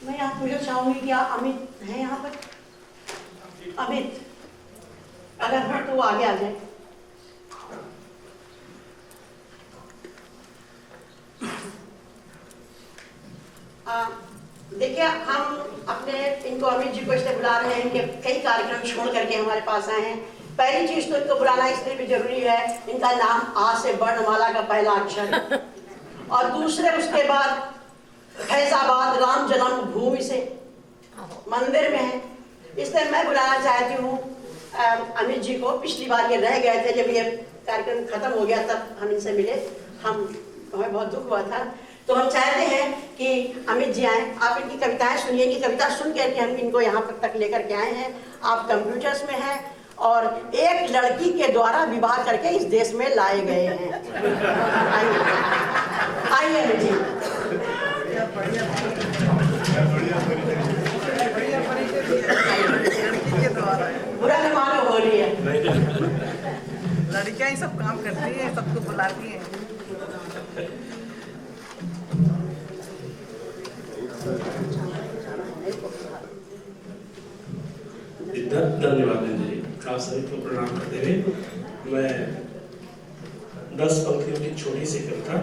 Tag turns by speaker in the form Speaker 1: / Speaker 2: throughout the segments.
Speaker 1: मैं यहाँ पूछना चाहूंगी कि अमित है यहाँ पर? अमित अगर है तो वो आगे आ जाए। देखिए, हम अपने इनको अमित जी को इसलिए बुला रहे हैं, इनके कई कार्यक्रम छोड़ करके हमारे पास आए हैं। पहली चीज तो इनको बुलाना इसलिए भी जरूरी है, इनका नाम आ से वर्णमाला का पहला अक्षर है, और दूसरे उसके बाद फैजाबाद राम जन्म भूमि से मंदिर में है। इसलिए मैं बुलाना चाहती हूँ अमित जी को। पिछली बार ये रह गए थे, जब ये कार्यक्रम खत्म हो गया तब हम इनसे मिले, हमें बहुत दुख हुआ था। तो हम चाहते हैं कि अमित जी आए, आप इनकी कविताएं सुनिए। इनकी कविता सुन करके हम इनको यहाँ पर तक लेकर के आए हैं। आप कंप्यूटर्स में हैं और एक लड़की के द्वारा विवाह करके इस देश में लाए गए हैं। आइए अमित जी। बुरा न मानो, हो रही है,
Speaker 2: लड़कियां ही सब काम करती हैं, सबको बुलाती हैं।
Speaker 3: धन्यवाद जी। आप सभी को प्रणाम करते हुए मैं 10 पंक्तियों की छोटी सी कविता,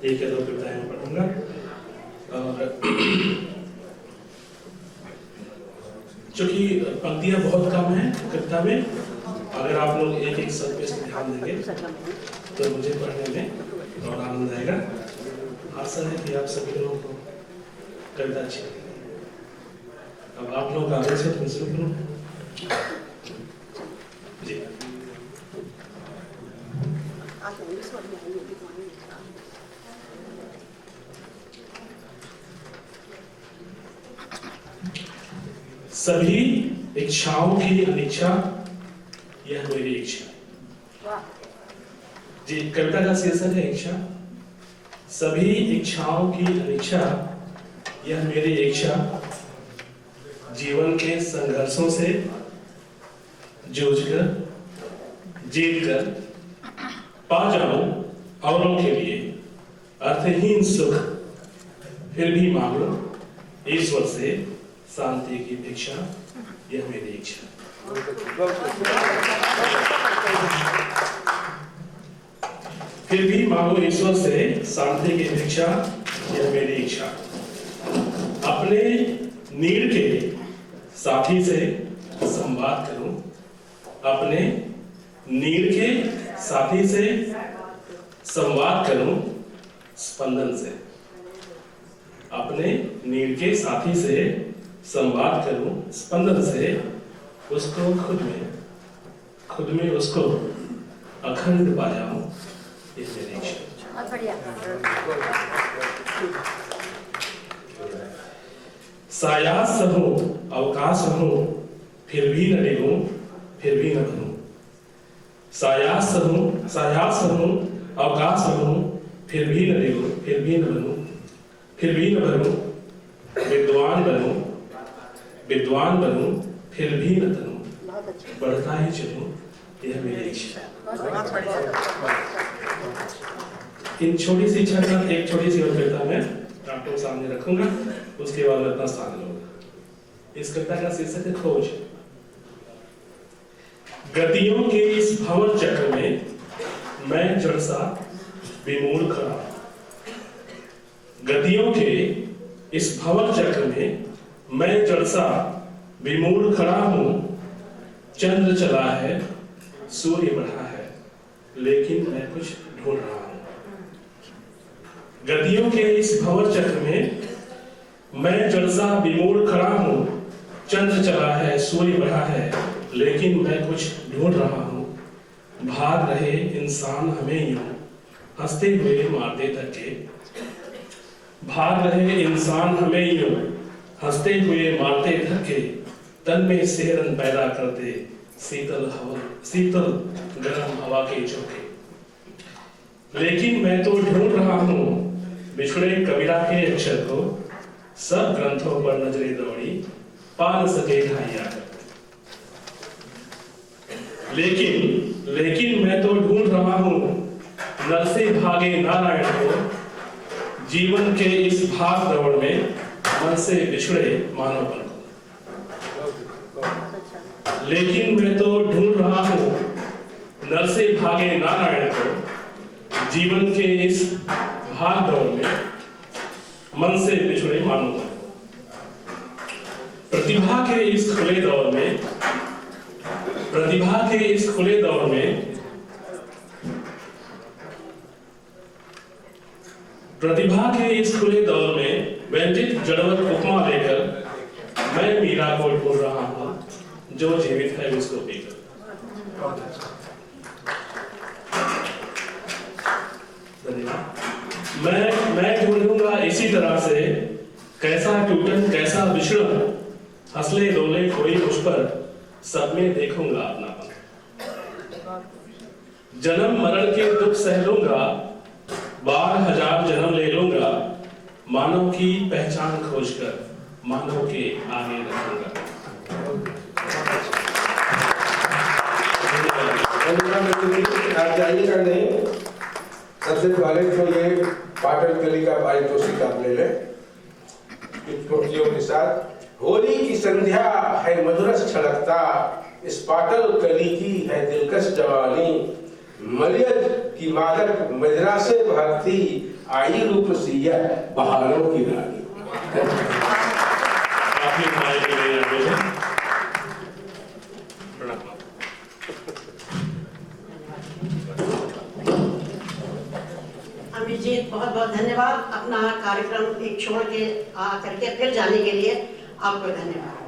Speaker 3: एक या दो कविताएं पढ़ूंगा। और चूंकि पंक्तियां बहुत कम हैं कविता में, अगर आप लोग एक एक शब्द पे इसमें ध्यान देंगे तो मुझे पढ़ने में और आनंद आएगा। आशा है कि आप सभी लोगों को कविता अच्छी लगेगी। अब आप लोग आगे से तुम शुरू करो जी। सभी इच्छाओं की अनिच्छा यह मेरी इच्छा। जी, कविता का शीर्षक है इच्छा। सभी इच्छाओं की अनिच्छा यह मेरी इच्छा, जीवन के संघर्षों से जूझकर जीतकर पा जाऊं औरों के लिए अर्थहीन सुख, फिर भी मांगो ईश्वर से शांति की भिक्षा, यह मेरी इच्छा। फिर भी मांगो ईश्वर से शांति की भिक्षा, यह मेरी इच्छा। अपने नीड़ के साथी से संवाद करूं, अपने नीड़ के साथी से संवाद करूं स्पंदन से। अपने नीड़ के साथी से संवाद करूं स्पंदन से, उसको खुद में उसको अखंड पा जाऊं, ये मेरी इच्छा। सायास हो अवकाश हो, फिर भी न डिगूं, फिर भी न बनूं। सायास हो अवकाश हो, फिर भी न डिगूं, फिर भी न बनूं, फिर भी न बनूं। विद्वान बनूं, फिर भी न तनूं, बढ़ता ही चलूं, यह मेरी इच्छा। इन छोटी सी इच्छा का एक छोटी सी और कविता मैं आपको सामने रखूंगा, उसके बाद मैं अपना स्थान लूंगा। इस कविता का शीर्षक है खोज। गतियों के इस भंवर चक्र में मैं जड़ सा विमूढ़ खड़ा। गतियों के इस भंवर चक्र में मैं जड़ सा विमूढ़ खड़ा हूं। चंद्र चला है, सूर्य बढ़ा है, लेकिन मैं कुछ ढूंढ रहा हूं। गतियों के इस भंवर चक्र में मैं जड़ सा विमूढ़ खड़ा हूं। चंद्र चला है, सूर्य बढ़ा है, लेकिन मैं कुछ ढूंढ रहा हूं। भाग रहे इंसान हमें यूं हंसते हुए मारते धक्के। भाग रहे इंसान हमें यूं हंसते हुए मारते धक्के। तन में सिहरन पैदा करते शीतल गर्म हवा के झोंके। लेकिन मैं तो ढूंढ रहा हूं बिछड़े कबीरा के अक्षर को। सब ग्रंथों पर नजरें दौड़ी, पा न सके ढाइया। लेकिन मैं तो ढूंढ रहा हूं नर से भागे नारायण को। जीवन के इस भाग दौड़ में मन से बिछड़े मानवपन को। लेकिन मैं तो ढूंढ रहा हूं नर से भागे नारायण को, जीवन के इस भाग दौड़ में मन से बिछड़े मानवपन को। प्रतिभा के इस खुले दौर में, प्रतिभा के इस खुले दौर में, प्रतिभा के इस खुले दौर में वैदिक जड़वत उपमा लेकर मैं मीरा को ढूंढ रहा हूं, जो जीवित है उसको पीकर। मैं ढूंढूंगा इसी तरह से, कैसा टूटन कैसा विचरण, हंसले डोले कोई मुझ पर, सब में देखूंगा अपनापन। जन्म मरण के दुख सह लूंगा, 12,000 जन्म ले लूंगा, मानव की पहचान खोजकर मानव के आगे रखूंगा।
Speaker 4: आप जाइएगा नहीं, सबसे पहले तो ये पाटल कली का पारितोषिक आप ले लें टोटियों के साथ। होली की संध्या है मधुरस छलकता, इस पाटल कली की है दिलकश जवानी, मलियज की मादक मजरा से भरती, आई रूप सिया बहारों की रानी।
Speaker 1: अभिजीत, बहुत बहुत धन्यवाद अपना कार्यक्रम एक छोड़ के करके फिर जाने के लिए आपको धन्यवाद।